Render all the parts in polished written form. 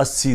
80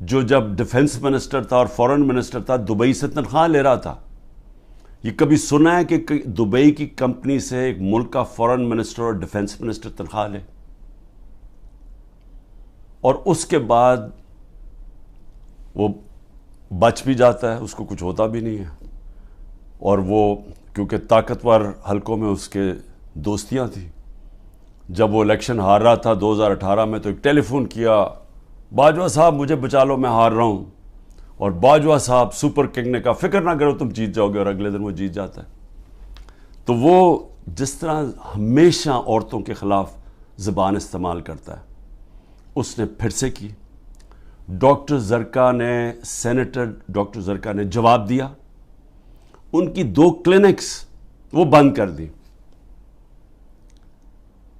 جو جب defence minister تھا اور فورن منسٹر تھا دبئی سے تنخواہ لے رہا تھا. یہ کبھی سنا ہے کہ دبئی کی کمپنی سے ایک ملک کا فورن منسٹر اور ڈیفنس منسٹر تنخواہ لے؟ اور اس کے بعد وہ بچ بھی جاتا ہے, اس کو کچھ ہوتا بھی نہیں ہے. اور وہ کیونکہ طاقتور حلقوں میں اس کے دوستیاں تھیں, جب وہ الیکشن ہار رہا تھا 2018 میں تو ایک ٹیلی فون کیا, باجوہ صاحب مجھے بچا لو میں ہار رہا ہوں. اور باجوہ صاحب سپر کنگ نے کہا فکر نہ کرو تم جیت جاؤ گے, اور اگلے دن وہ جیت جاتا ہے. تو وہ جس طرح ہمیشہ عورتوں کے خلاف زبان استعمال کرتا ہے, اس نے پھر سے کی. ڈاکٹر زرکا نے, سینیٹر ڈاکٹر زرکا نے جواب دیا, ان کی 2 کلینکس وہ بند کر دی.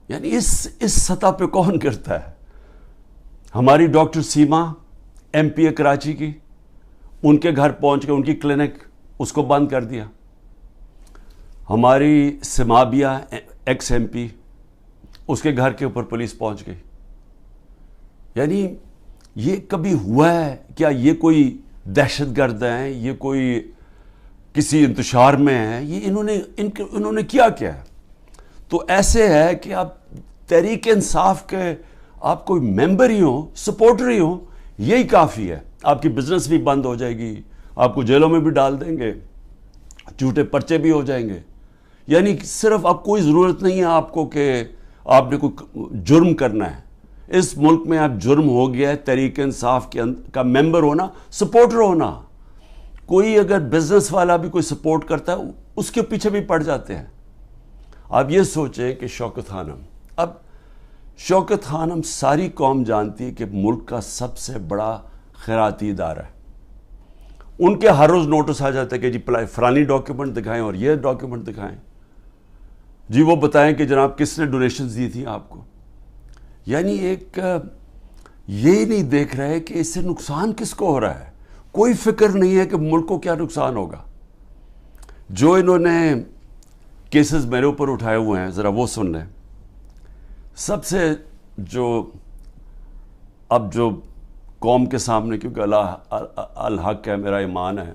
یعنی اس سطح پہ کون کرتا ہے؟ ہماری ڈاکٹر سیما ایم پی اے کراچی کی, ان کے گھر پہنچ کے ان کی کلینک اس کو بند کر دیا. ہماری سمابیہ ایکس ایم پی, اس کے گھر کے اوپر پولیس پہنچ گئی. یعنی یہ کبھی ہوا ہے کیا؟ یہ کوئی دہشت گرد ہیں, یہ کوئی کسی انتشار میں ہیں, یہ انہوں نے کیا ہے؟ تو ایسے ہے کہ آپ تحریک انصاف کے آپ کوئی ممبر ہی ہوں, سپورٹر ہی ہوں, یہی کافی ہے. آپ کی بزنس بھی بند ہو جائے گی, آپ کو جیلوں میں بھی ڈال دیں گے, جھوٹے پرچے بھی ہو جائیں گے. یعنی صرف اب کوئی ضرورت نہیں ہے آپ کو کہ آپ نے کوئی جرم کرنا ہے. اس ملک میں اب جرم ہو گیا ہے تحریک انصاف کا ممبر ہونا, سپورٹر ہونا. کوئی اگر بزنس والا بھی کوئی سپورٹ کرتا ہے اس کے پیچھے بھی پڑ جاتے ہیں. آپ یہ سوچیں کہ شوکت خانم, اب شوکت خانم ساری قوم جانتی ہے کہ ملک کا سب سے بڑا خیراتی ادارہ ہے. ان کے ہر روز نوٹس آ جاتا ہے کہ جی فلانی ڈاکیومنٹ دکھائیں اور یہ ڈاکیومنٹ دکھائیں, جی وہ بتائیں کہ جناب کس نے ڈونیشنز دی تھیں آپ کو. یعنی ایک یہ نہیں دیکھ رہے کہ اس سے نقصان کس کو ہو رہا ہے. کوئی فکر نہیں ہے کہ ملک کو کیا نقصان ہوگا. جو انہوں نے کیسز میرے اوپر اٹھائے ہوئے ہیں ذرا وہ سن لیں. سب سے اب جو قوم کے سامنے, کیونکہ اللہ الحق ہے, میرا ایمان ہے,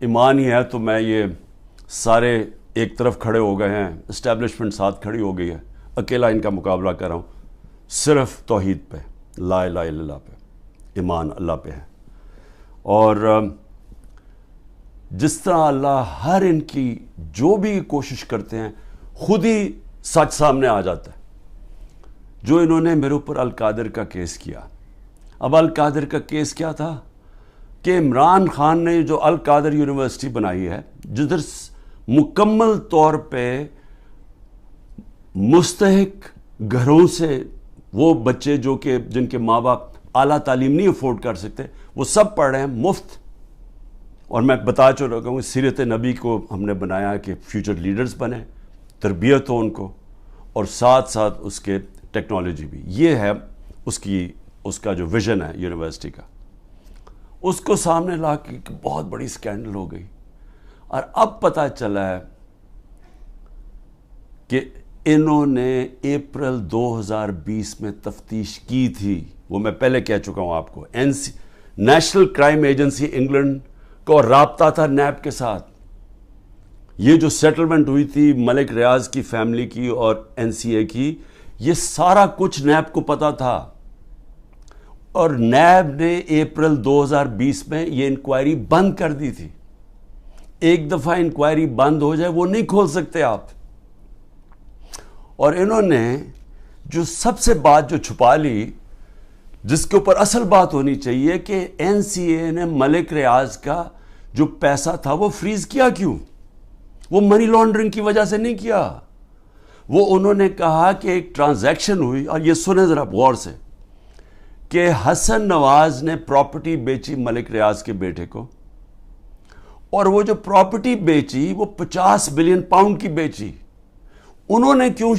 ایمان ہی ہے, تو میں یہ سارے ایک طرف کھڑے ہو گئے ہیں, اسٹیبلشمنٹ ساتھ کھڑی ہو گئی ہے, اکیلا ان کا مقابلہ کر رہا ہوں. صرف توحید پہ, لا الہ الا اللہ پہ, ایمان اللہ پہ ہے. اور جس طرح اللہ ہر ان کی جو بھی کوشش کرتے ہیں خود ہی سچ سامنے آ جاتا ہے. جو انہوں نے میرے اوپر القادر کا کیس کیا, اب القادر کا کیس کیا تھا کہ عمران خان نے جو القادر یونیورسٹی بنائی ہے, جدھر مکمل طور پہ مستحق گھروں سے وہ بچے جو کہ جن کے ماں باپ اعلیٰ تعلیم نہیں افورڈ کر سکتے, وہ سب پڑھ رہے ہیں مفت. اور میں بتا چکا ہوں سیرت نبی کو ہم نے بنایا کہ فیوچر لیڈرز بنے, تربیت ہو ان کو, اور ساتھ ساتھ اس کے ٹیکنالوجی بھی. یہ ہے اس کا جو ویژن ہے یونیورسٹی کا. اس کو سامنے لا کے بہت بڑی سکینڈل ہو گئی. اور اب پتہ چلا ہے کہ انہوں نے اپریل 2020 میں تفتیش کی تھی. وہ میں پہلے کہہ چکا ہوں آپ کو, نیشنل کرائم ایجنسی انگلینڈ کو رابطہ تھا نیب کے ساتھ. یہ جو سیٹلمنٹ ہوئی تھی ملک ریاض کی فیملی کی اور این سی اے کی, یہ سارا کچھ نیب کو پتا تھا. اور نیب نے اپریل 2020 میں یہ انکوائری بند کر دی تھی. ایک دفعہ انکوائری بند ہو جائے وہ نہیں کھول سکتے آپ. اور انہوں نے جو سب سے بات جو چھپا لی, جس کے اوپر اصل بات ہونی چاہیے, کہ این سی اے نے ملک ریاض کا جو پیسہ تھا وہ فریز کیا کیوں؟ وہ منی لانڈرنگ کی وجہ سے نہیں کیا. وہ انہوں نے کہا کہ ایک ٹرانزیکشن ہوئی, اور یہ سنیں ذرا غور سے, کہ حسن نواز نے پراپرٹی بیچی ملک ریاض کے بیٹے کو, اور وہ جو پراپرٹی بیچی وہ 50 بلین پاؤنڈ کی بیچی. انہوں نے کیوں,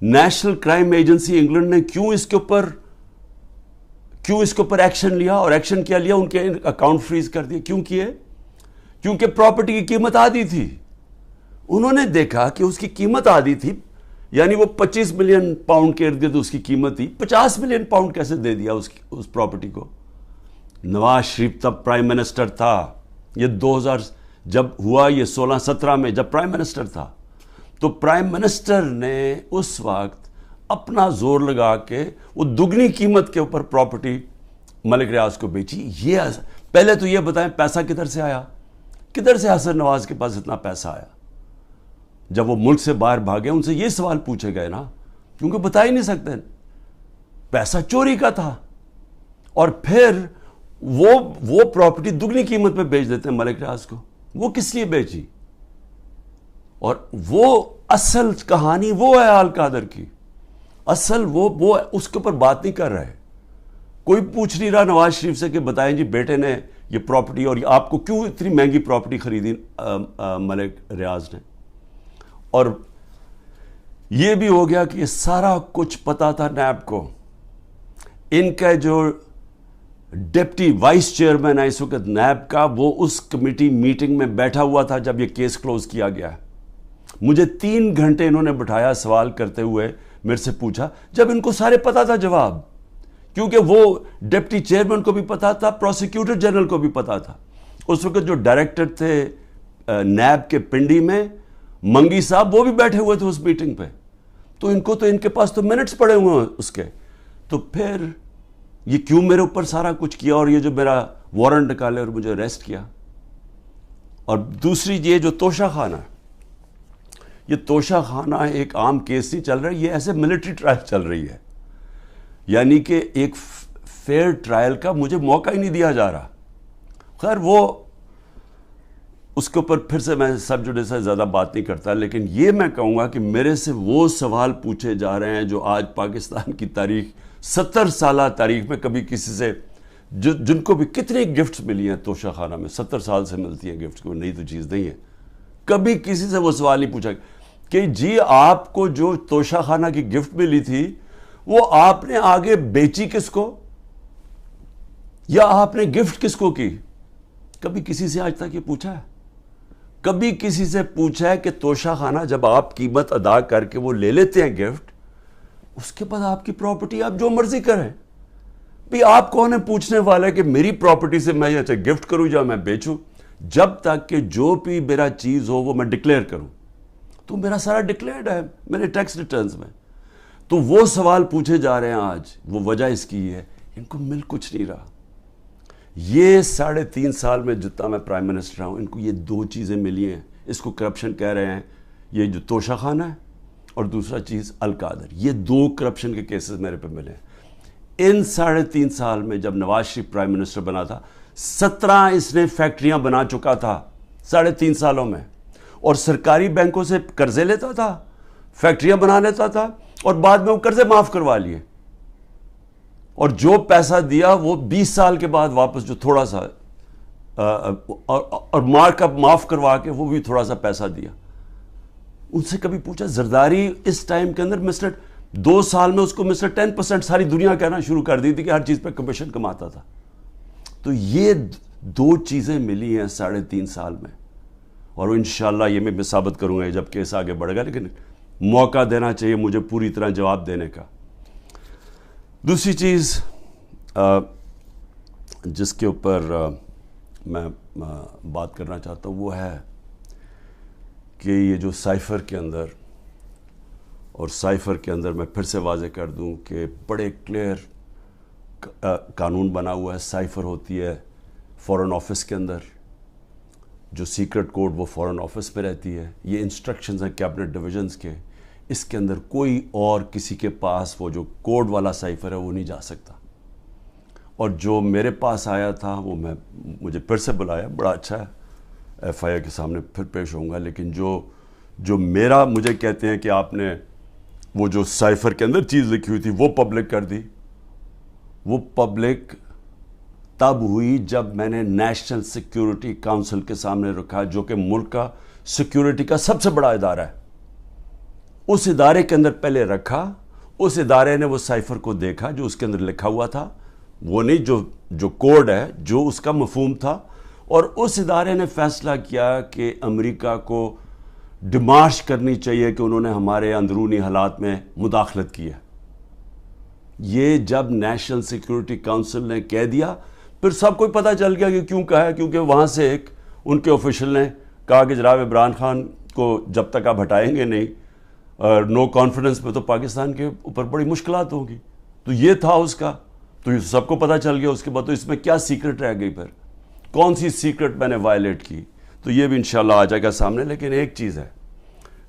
نیشنل کرائم ایجنسی انگلینڈ نے کیوں اس کے اوپر ایکشن لیا, اور ایکشن کیا لیا؟ ان کے اکاؤنٹ فریز کر دیے. کیوں کیے؟ کیونکہ پراپرٹی کی قیمت آدھی تھی. انہوں نے دیکھا کہ اس کی قیمت آدھی تھی, یعنی وہ 25 ملین پاؤنڈ کے ارد گرد اس کی قیمت تھی, 50 ملین پاؤنڈ کیسے دے دیا اس پراپرٹی کو؟ نواز شریف تب پرائم منسٹر تھا. یہ 2000 جب ہوا، یہ 16-17 میں جب پرائم منسٹر تھا، تو پرائم منسٹر نے اس وقت اپنا زور لگا کے وہ دگنی قیمت کے اوپر پراپرٹی ملک ریاض کو بیچی. یہ پہلے تو یہ بتائیں پیسہ کدھر سے آیا؟ کدھر سے حسن نواز کے پاس اتنا پیسہ آیا؟ جب وہ ملک سے باہر بھاگے ان سے یہ سوال پوچھے گئے نا، کیونکہ بتا ہی نہیں سکتے. پیسہ چوری کا تھا، اور پھر وہ پراپرٹی دگنی قیمت پہ بیچ دیتے ہیں ملک ریاض کو. وہ کس لیے بیچی؟ اور وہ اصل کہانی وہ ہے آل قادر کی. اصل وہ اس کے اوپر بات نہیں کر رہے. کوئی پوچھ نہیں رہا نواز شریف سے کہ بتائیں جی بیٹے نے یہ پراپرٹی اور آپ کو کیوں اتنی مہنگی پراپرٹی خریدی ملک ریاض نے. اور یہ بھی ہو گیا کہ یہ سارا کچھ پتا تھا نیب کو. ان کا جو ڈپٹی وائس چیئرمین ہے اس وقت نیب کا، وہ اس کمیٹی میٹنگ میں بیٹھا ہوا تھا جب یہ کیس کلوز کیا گیا. مجھے 3 گھنٹے انہوں نے بٹھایا سوال کرتے ہوئے، میرے سے پوچھا جب ان کو سارے پتا تھا جواب، کیونکہ وہ ڈپٹی چیئرمین کو بھی پتا تھا، پروسیکیوٹر جنرل کو بھی پتا تھا. اس وقت جو ڈائریکٹر تھے نیب کے پنڈی میں، منگی صاحب، وہ بھی بیٹھے ہوئے تھے اس میٹنگ پہ. تو ان کے پاس تو منٹس پڑے ہوئے ہیں اس کے. تو پھر یہ کیوں میرے اوپر سارا کچھ کیا، اور یہ جو میرا وارنٹ نکالے اور مجھے اریسٹ کیا. اور دوسری یہ جو توشہ خانہ، یہ توشہ خانہ ایک عام کیس نہیں چل رہا، یہ ایسے ملٹری ٹرائل چل رہی ہے. یعنی کہ ایک فیئر ٹرائل کا مجھے موقع ہی نہیں دیا جا رہا. خیر وہ اس کے اوپر پھر سے میں سب جوڈے سے زیادہ بات نہیں کرتا، لیکن یہ میں کہوں گا کہ میرے سے وہ سوال پوچھے جا رہے ہیں جو آج پاکستان کی تاریخ، 70 سالہ تاریخ میں کبھی کسی سے، جن کو بھی کتنی گفٹس ملی ہیں توشہ خانہ میں، 70 سال سے ملتی ہیں گفٹس، کوئی نئی تو چیز نہیں ہے. کبھی کسی سے وہ سوال نہیں پوچھا کہ جی آپ کو جو توشہ خانہ کی گفٹ ملی تھی وہ آپ نے آگے بیچی کس کو، یا آپ نے گفٹ کس کو کی. کبھی کسی سے آج تک یہ پوچھا ہے؟ کبھی کسی سے پوچھا ہے کہ توشہ خانہ جب آپ قیمت ادا کر کے وہ لے لیتے ہیں گفٹ، اس کے بعد آپ کی پراپرٹی آپ جو مرضی کریں؟ بھی آپ کون ہے پوچھنے والا ہے کہ میری پراپرٹی سے میں یہ گفٹ کروں یا میں بیچوں؟ جب تک کہ جو بھی میرا چیز ہو وہ میں ڈکلیئر کروں. تو میرا سارا ڈکلیئرڈ ہے میرے ٹیکس ریٹرنز میں. تو وہ سوال پوچھے جا رہے ہیں آج. وہ وجہ اس کی ہے ان کو مل کچھ نہیں رہا. یہ 3.5 سال میں جتنا میں پرائم منسٹر رہا ہوں، ان کو یہ 2 چیزیں ملی ہیں. اس کو کرپشن کہہ رہے ہیں، یہ جو توشہ خانہ ہے، اور دوسرا چیز القادر. یہ 2 کرپشن کے کیسز میرے پہ ملے ہیں. ان 3.5 سال میں جب نواز شریف پرائم منسٹر بنا تھا، 17 اس نے فیکٹریاں بنا چکا تھا 3.5 سالوں میں، اور سرکاری بینکوں سے قرضے لیتا تھا، فیکٹریاں بنا لیتا تھا، اور بعد میں وہ قرضے معاف کروا لیے. اور جو پیسہ دیا وہ 20 سال کے بعد واپس، جو تھوڑا سا اور مارک اپ معاف کروا کے وہ بھی تھوڑا سا پیسہ دیا. ان سے کبھی پوچھا زرداری اس ٹائم کے اندر 2 سال میں اس کو 10% ساری دنیا کہنا شروع کر دی تھی کہ ہر چیز پہ کمیشن کماتا تھا. تو یہ 2 چیزیں ملی ہیں 3.5 سال میں، اور انشاءاللہ یہ میں ثابت کروں گا جب کیس آگے بڑھے گا. لیکن موقع دینا چاہیے مجھے پوری طرح جواب دینے کا. دوسری چیز جس کے اوپر میں بات کرنا چاہتا ہوں وہ ہے کہ یہ جو سائفر کے اندر، اور سائفر کے اندر میں پھر سے واضح کر دوں کہ بڑے کلیئر قانون بنا ہوا ہے. سائفر ہوتی ہے فورن آفس کے اندر، جو سیکرٹ کوڈ وہ فورن آفس میں رہتی ہے. یہ انسٹرکشنز ہیں کیبنٹ ڈویژنز کے. اس کے اندر کوئی اور کسی کے پاس وہ جو کوڈ والا سائفر ہے وہ نہیں جا سکتا. اور جو میرے پاس آیا تھا وہ مجھے پھر سے بلایا، بڑا اچھا ہے، ایف آئی اے کے سامنے پھر پیش ہوں گا. لیکن جو میرا مجھے کہتے ہیں کہ آپ نے وہ جو سائفر کے اندر چیز لکھی ہوئی تھی وہ پبلک کر دی. وہ پبلک تب ہوئی جب میں نے نیشنل سیکیورٹی کاؤنسل کے سامنے رکھا، جو کہ ملک کا سیکیورٹی کا سب سے بڑا ادارہ ہے. اس ادارے کے اندر پہلے رکھا. اس ادارے نے وہ سائفر کو دیکھا جو اس کے اندر لکھا ہوا تھا، وہ نہیں جو کوڈ ہے، جو اس کا مفہوم تھا. اور اس ادارے نے فیصلہ کیا کہ امریکہ کو ڈیمارش کرنی چاہیے کہ انہوں نے ہمارے اندرونی حالات میں مداخلت کی ہے. یہ جب نیشنل سیکیورٹی کاؤنسل نے کہہ دیا پھر سب کو پتہ چل گیا کہ کیوں کہا ہے، کیونکہ وہاں سے ایک ان کے آفیشل نے کہا کہ جناب عمران خان کو جب تک آپ ہٹائیں گے نہیں نو کانفیڈنس میں، تو پاکستان کے اوپر بڑی مشکلات ہوں گی. تو یہ تھا اس کا، تو یہ سب کو پتہ چل گیا. اس کے بعد تو اس میں کیا سیکرٹ رہ گئی، پھر کون سی سیکرٹ میں نے وائلیٹ کی، تو یہ بھی انشاءاللہ آ جائے گا سامنے. لیکن ایک چیز ہے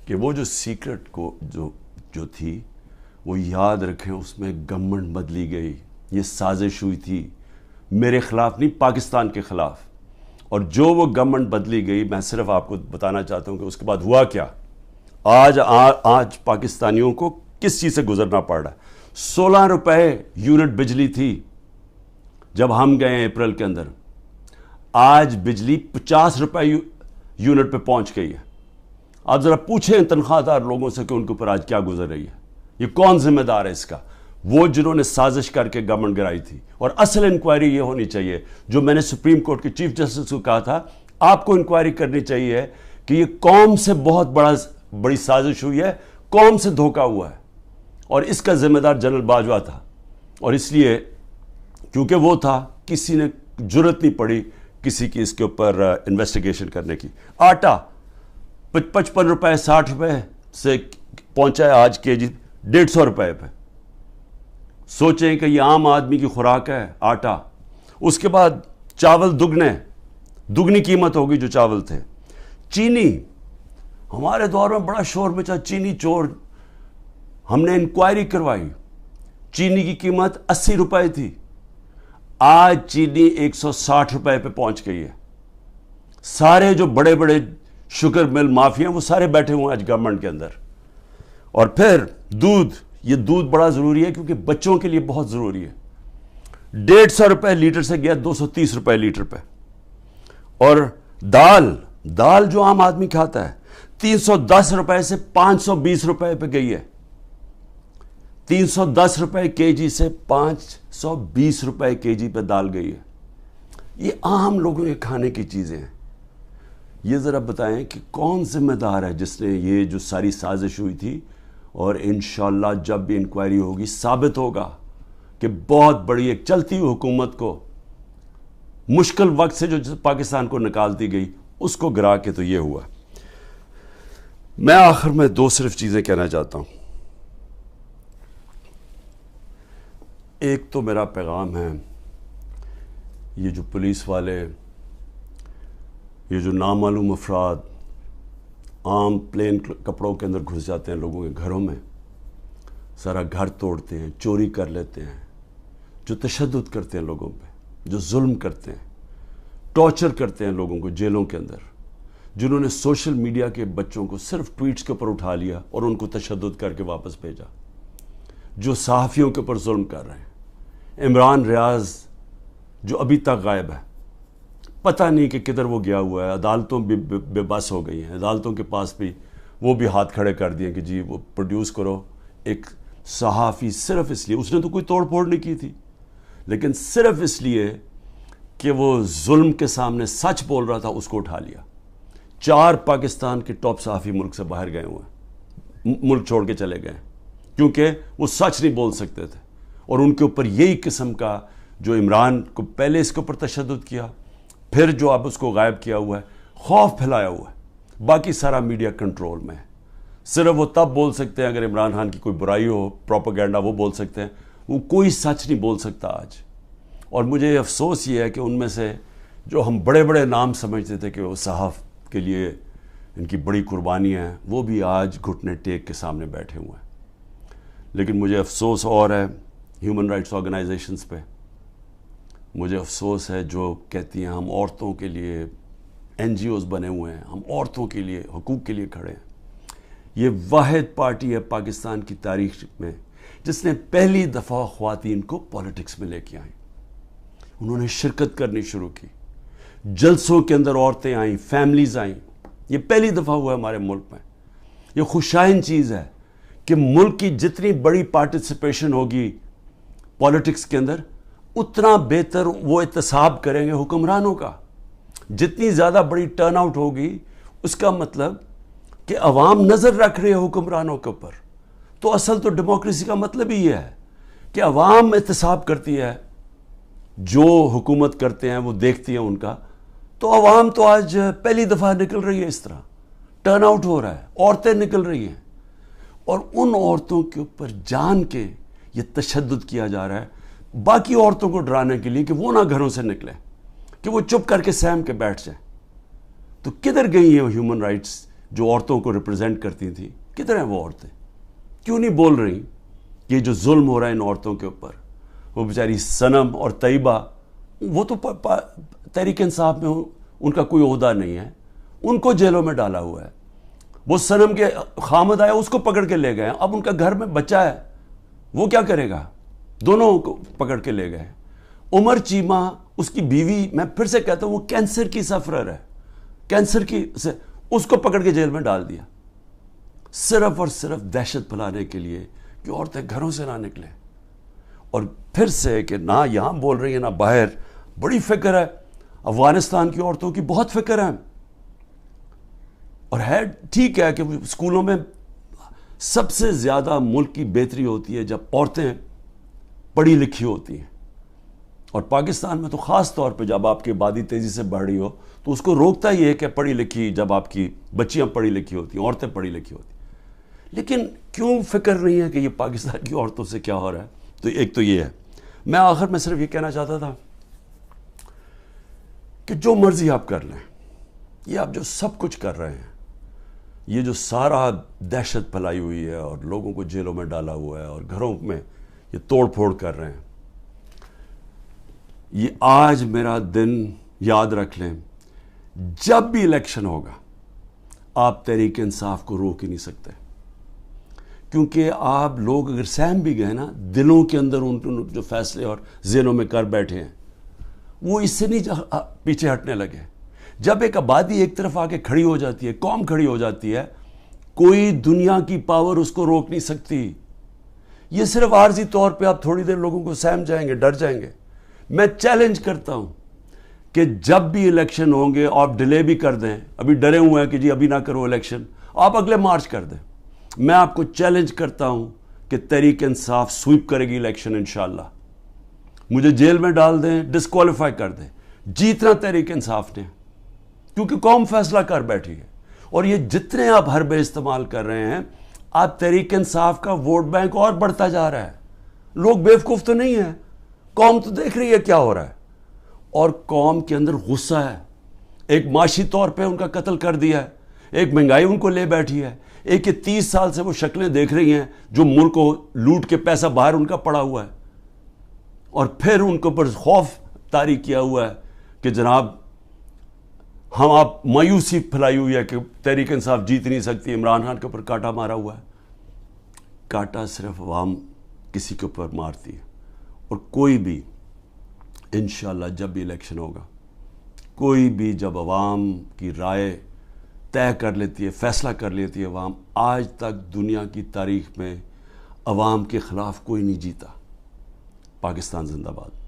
کہ وہ جو سیکرٹ کو جو تھی وہ یاد رکھیں، اس میں گورنمنٹ بدلی گئی. یہ سازش ہوئی تھی میرے خلاف نہیں، پاکستان کے خلاف. اور جو وہ گورنمنٹ بدلی گئی، میں صرف آپ کو بتانا چاہتا ہوں کہ اس کے بعد ہوا کیا. آج پاکستانیوں کو کس چیز سے گزرنا پڑ رہا ہے. 16 روپے یونٹ بجلی تھی جب ہم گئے ہیں اپریل کے اندر، آج بجلی 50 روپے یونٹ پہ پہنچ گئی ہے. آپ ذرا پوچھیں تنخواہ دار لوگوں سے کہ ان کے اوپر آج کیا گزر رہی ہے. یہ کون ذمہ دار ہے اس کا؟ وہ جنہوں نے سازش کر کے گورنمنٹ گرائی تھی. اور اصل انکوائری یہ ہونی چاہیے جو میں نے سپریم کورٹ کے چیف جسٹس کو کہا تھا، آپ کو انکوائری کرنی چاہیے کہ یہ قوم سے بہت بڑی سازش ہوئی ہے، قوم سے دھوکہ ہوا ہے، اور اس کا ذمہ دار جنرل باجوہ تھا. اور اس لیے کیونکہ وہ تھا، کسی نے جرت نہیں پڑی کسی کی اس کے اوپر انویسٹیگیشن کرنے کی. آٹا 55 روپے 60 روپے سے پہنچا ہے آج کے جی 150 روپے پہ. سوچیں کہ یہ عام آدمی کی خوراک ہے آٹا. اس کے بعد چاول دگنی قیمت ہوگی جو چاول تھے. چینی، ہمارے دور میں بڑا شور مچا چینی چور. ہم نے انکوائری کروائی، چینی کی قیمت 80 روپے تھی، آج چینی 160 روپے پہ پہنچ گئی ہے. سارے جو بڑے بڑے شوگر مل مافیا وہ سارے بیٹھے ہوئے ہیں آج گورنمنٹ کے اندر. اور پھر یہ دودھ بڑا ضروری ہے کیونکہ بچوں کے لیے بہت ضروری ہے. 150 روپے لیٹر سے گیا 230 روپے لیٹر پہ. اور دال جو عام آدمی کھاتا ہے 310 روپے سے 520 روپے پہ گئی ہے. 310 روپے کے جی سے 520 روپے کے جی پہ دال گئی ہے. یہ عام لوگوں کے کھانے کی چیزیں ہیں. یہ ذرا بتائیں کہ کون ذمہ دار ہے جس نے یہ جو ساری سازش ہوئی تھی. اور انشاءاللہ جب بھی انکوائری ہوگی ثابت ہوگا کہ بہت بڑی ایک چلتی ہوئی حکومت کو مشکل وقت سے جو پاکستان کو نکالتی گئی اس کو گرا کے تو یہ ہوا. میں آخر میں صرف چیزیں کہنا چاہتا ہوں. ایک تو میرا پیغام ہے، یہ جو پولیس والے، یہ جو نامعلوم افراد عام پلین کپڑوں کے اندر گھس جاتے ہیں لوگوں کے گھروں میں، سارا گھر توڑتے ہیں، چوری کر لیتے ہیں، جو تشدد کرتے ہیں لوگوں پہ، جو ظلم کرتے ہیں، ٹارچر کرتے ہیں لوگوں کو جیلوں کے اندر، جنہوں نے سوشل میڈیا کے بچوں کو صرف ٹویٹس کے اوپر اٹھا لیا اور ان کو تشدد کر کے واپس بھیجا، جو صحافیوں کے اوپر ظلم کر رہے ہیں. عمران ریاض جو ابھی تک غائب ہے، پتہ نہیں کہ کدھر وہ گیا ہوا ہے. عدالتوں بھی بے بس ہو گئی ہیں، عدالتوں کے پاس بھی وہ بھی ہاتھ کھڑے کر دیے کہ جی وہ پروڈیوس کرو. ایک صحافی صرف اس لیے، اس نے تو کوئی توڑ پھوڑ نہیں کی تھی، لیکن صرف اس لیے کہ وہ ظلم کے سامنے سچ بول رہا تھا، اس کو اٹھا لیا. 4 پاکستان کے ٹاپ صحافی ملک سے باہر گئے ہوئے ہیں، ملک چھوڑ کے چلے گئے کیونکہ وہ سچ نہیں بول سکتے تھے. اور ان کے اوپر یہی قسم کا جو عمران کو پہلے اس کے اوپر تشدد کیا، پھر جو اب اس کو غائب کیا ہوا ہے، خوف پھیلایا ہوا ہے. باقی سارا میڈیا کنٹرول میں ہے. صرف وہ تب بول سکتے ہیں اگر عمران خان کی کوئی برائی ہو، پروپیگنڈا، وہ بول سکتے ہیں. وہ کوئی سچ نہیں بول سکتا آج. اور مجھے افسوس یہ ہے کہ ان میں سے جو ہم بڑے بڑے نام سمجھتے تھے کہ وہ صحاف کے لیے ان کی بڑی قربانی ہیں، وہ بھی آج گھٹنے ٹیک کے سامنے بیٹھے ہوئے ہیں. لیکن مجھے افسوس اور ہے ہیومن رائٹس آرگنائزیشنز پہ. مجھے افسوس ہے جو کہتی ہیں ہم عورتوں کے لیے NGOs بنے ہوئے ہیں، ہم عورتوں کے لیے حقوق کے لیے کھڑے ہیں. یہ واحد پارٹی ہے پاکستان کی تاریخ میں جس نے پہلی دفعہ خواتین کو پالیٹکس میں لے کے آئیں. انہوں نے شرکت کرنی شروع کی، جلسوں کے اندر عورتیں آئیں، فیملیز آئیں. یہ پہلی دفعہ ہوا ہے ہمارے ملک میں. یہ خوشائن چیز ہے کہ ملک کی جتنی بڑی پارٹیسپیشن ہوگی پالیٹکس کے اندر، اتنا بہتر وہ احتساب کریں گے حکمرانوں کا. جتنی زیادہ بڑی ٹرن آؤٹ ہوگی اس کا مطلب کہ عوام نظر رکھ رہے ہیں حکمرانوں کے اوپر. تو اصل تو ڈیموکریسی کا مطلب ہی یہ ہے کہ عوام احتساب کرتی ہے جو حکومت کرتے ہیں وہ دیکھتی ہیں ان کا. تو عوام تو آج پہلی دفعہ نکل رہی ہے, اس طرح ٹرن آؤٹ ہو رہا ہے, عورتیں نکل رہی ہیں, اور ان عورتوں کے اوپر جان کے یہ تشدد کیا جا رہا ہے باقی عورتوں کو ڈرانے کے لیے کہ وہ نہ گھروں سے نکلیں, کہ وہ چپ کر کے سہم کے بیٹھ جائیں. تو کدھر گئی ہیں ہیومن رائٹس جو عورتوں کو ریپرزینٹ کرتی تھیں؟ کدھر ہیں وہ عورتیں؟ کیوں نہیں بول رہی کہ جو ظلم ہو رہا ہے ان عورتوں کے اوپر؟ وہ بیچاری صنم اور طیبہ, وہ تو تحریک انصاف میں ان کا کوئی عہدہ نہیں ہے, ان کو جیلوں میں ڈالا ہوا ہے. وہ صنم کے خامد آیا, اس کو پکڑ کے لے گئے. اب ان کا گھر میں بچہ ہے, وہ کیا کرے گا؟ دونوں کو پکڑ کے لے گئے. عمر چیمہ اس کی بیوی, میں پھر سے کہتا ہوں, وہ کینسر کی سفرر ہے, کینسر کی سے اس کو پکڑ کے جیل میں ڈال دیا, صرف اور صرف دہشت پھیلانے کے لیے کہ عورتیں گھروں سے نہ نکلیں. اور پھر سے کہ نہ یہاں بول رہی ہیں نہ باہر. بڑی فکر ہے افغانستان کی عورتوں کی, بہت فکر ہے. اور ہے ٹھیک ہے کہ اسکولوں میں سب سے زیادہ ملک کی بہتری ہوتی ہے جب عورتیں پڑھی لکھی ہوتی ہیں, اور پاکستان میں تو خاص طور پہ جب آپ کی آبادی تیزی سے بڑھ رہی ہو تو اس کو روکتا ہی ہے کہ پڑھی لکھی, جب آپ کی بچیاں پڑھی لکھی ہوتی ہیں, عورتیں پڑھی لکھی ہوتی ہیں. لیکن کیوں فکر نہیں ہے کہ یہ پاکستان کی عورتوں سے کیا ہو رہا ہے؟ تو ایک تو یہ ہے. میں آخر میں صرف یہ کہنا چاہتا تھا کہ جو مرضی آپ کر لیں, یہ آپ جو سب کچھ کر رہے ہیں, یہ جو سارا دہشت پھیلائی ہوئی ہے اور لوگوں کو جیلوں میں ڈالا ہوا ہے اور گھروں میں یہ توڑ پھوڑ کر رہے ہیں, یہ آج میرا دن یاد رکھ لیں, جب بھی الیکشن ہوگا آپ تحریک انصاف کو روک ہی نہیں سکتے. کیونکہ آپ لوگ اگر سہم بھی گئے نا, دلوں کے اندر ان جو فیصلے اور ذہنوں میں کر بیٹھے ہیں وہ اس سے نہیں پیچھے ہٹنے لگے. جب ایک آبادی ایک طرف آ کے کھڑی ہو جاتی ہے, قوم کھڑی ہو جاتی ہے, کوئی دنیا کی پاور اس کو روک نہیں سکتی. یہ صرف عارضی طور پہ آپ تھوڑی دیر لوگوں کو سہم جائیں گے, ڈر جائیں گے. میں چیلنج کرتا ہوں کہ جب بھی الیکشن ہوں گے آپ ڈیلے بھی کر دیں, ابھی ڈرے ہوئے ہیں کہ جی ابھی نہ کرو الیکشن, آپ اگلے مارچ کر دیں. میں آپ کو چیلنج کرتا ہوں کہ تحریک انصاف سویپ کرے گی الیکشن انشاءاللہ. مجھے جیل میں ڈال دیں, ڈسکوالیفائی کر دیں, جیتنا تحریک انصاف نے, کیونکہ قوم فیصلہ کر بیٹھی ہے. اور یہ جتنے آپ حربے استعمال کر رہے ہیں, آپ تحریک انصاف کا ووٹ بینک اور بڑھتا جا رہا ہے. لوگ بیوقوف تو نہیں ہیں, قوم تو دیکھ رہی ہے کیا ہو رہا ہے, اور قوم کے اندر غصہ ہے. ایک معاشی طور پہ ان کا قتل کر دیا ہے, ایک مہنگائی ان کو لے بیٹھی ہے, ایک 30 سال سے وہ شکلیں دیکھ رہی ہیں جو ملک کو لوٹ کے پیسہ باہر ان کا پڑا ہوا ہے, اور پھر ان کے اوپر خوف طاری کیا ہوا ہے کہ جناب ہم آپ مایوسی پھیلائی ہوئی ہے کہ تحریک انصاف جیت نہیں سکتی. عمران خان کے اوپر کانٹا مارا ہوا ہے. کانٹا صرف عوام کسی کے اوپر مارتی ہے, اور کوئی بھی انشاءاللہ جب بھی الیکشن ہوگا, کوئی بھی جب عوام کی رائے طے کر لیتی ہے, فیصلہ کر لیتی ہے عوام, آج تک دنیا کی تاریخ میں عوام کے خلاف کوئی نہیں جیتا. پاکستان زندہ باد.